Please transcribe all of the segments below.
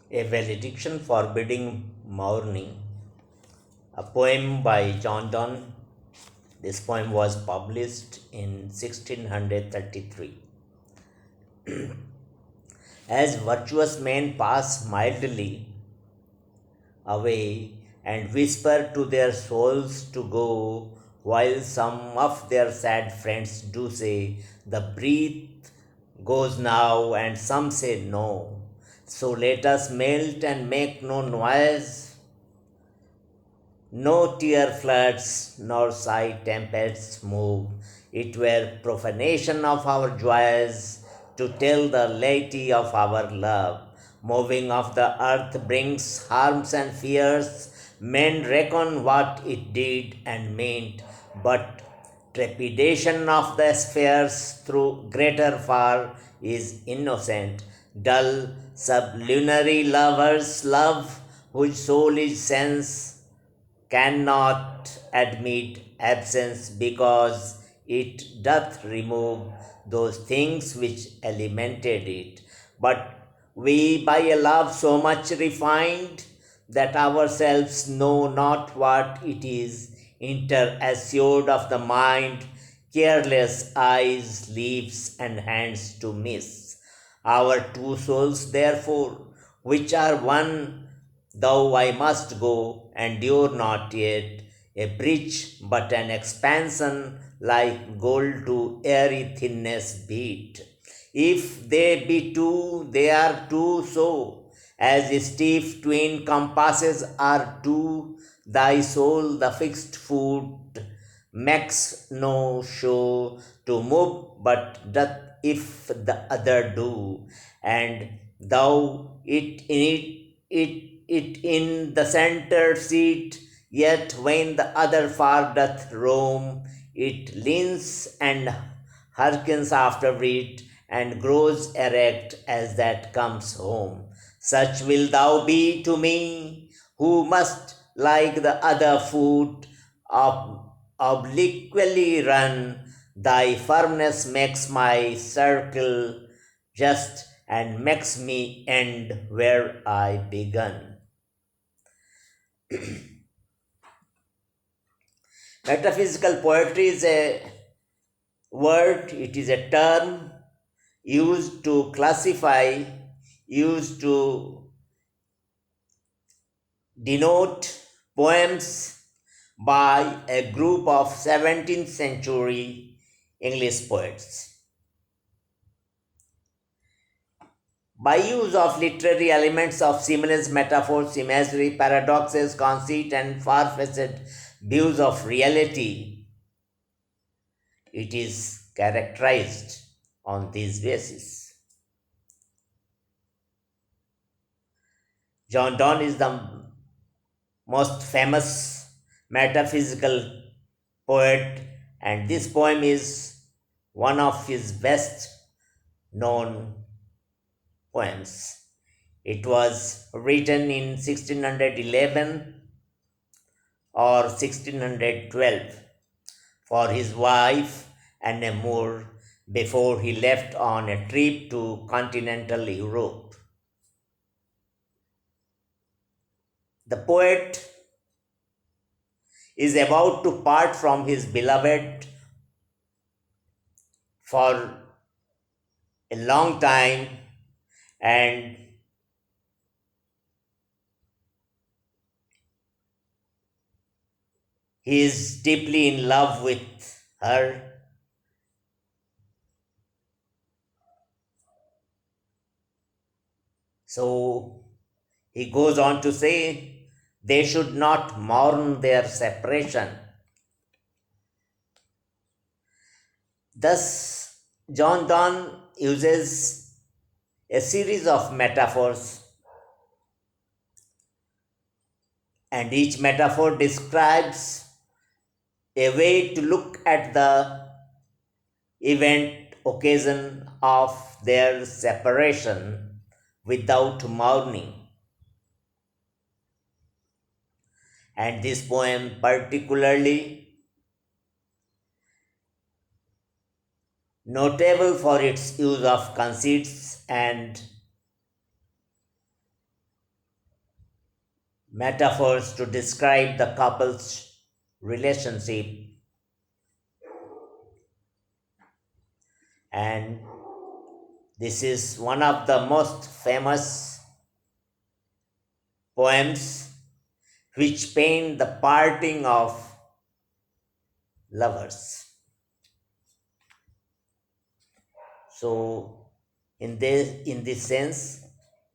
A Velediction forbidding mourning, a poem by John Donne. This poem was published in 1633. As virtuous men pass mildly away and whisper to their souls to go, while some of their sad friends do say, the breath goes now, and some say no. So let us melt and make no noise, no tear floods, nor sigh tempests move. It were profanation of our joys to tell the laity of our love. Moving of the earth brings harms and fears. Men reckon what it did and meant, but trepidation of the spheres through greater far is innocent. Dull sublunary lovers love, whose soul is sense cannot admit absence because it doth remove those things which alimented it. But we, by a love so much refined that ourselves know not what it is, enter assured of the mind, careless eyes, lips, and hands to miss. Our two souls, therefore, which are one, though I must go, endure not yet a breach, but an expansion like gold to airy thinness beat. If they be two, they are two so, as stiff twin compasses are two, thy soul the fixed foot makes no show to move, but doth if the other do, and thou it in the center seat, yet when the other far doth roam, it leans and hearkens after it, and grows erect as that comes home. Such will thou be to me, who must, like the other foot, obliquely run. Thy firmness makes my circle just, and makes me end where I begun. Metaphysical poetry is a word, it is a term used to classify, used to denote poems by a group of 17th century English poets. By use of literary elements of similarities, metaphors, imagery, paradoxes, conceit, and far-fetched views of reality, it is characterized on this basis. John Donne is the most famous metaphysical poet, and this poem is one of his best known poems. It was written in 1611 or 1612 for his wife Anne Moore before he left on a trip to continental Europe. The poet is about to part from his beloved for a long time, and he is deeply in love with her. So he goes on to say, they should not mourn their separation. Thus, John Donne uses a series of metaphors, and each metaphor describes a way to look at the event, occasion of their separation without mourning. And this poem, particularly notable for its use of conceits and metaphors to describe the couple's relationship, and this is one of the most famous poems which paint the parting of lovers. So, in this sense,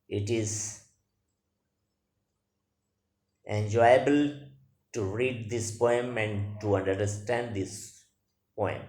it is enjoyable to read this poem and to understand this poem.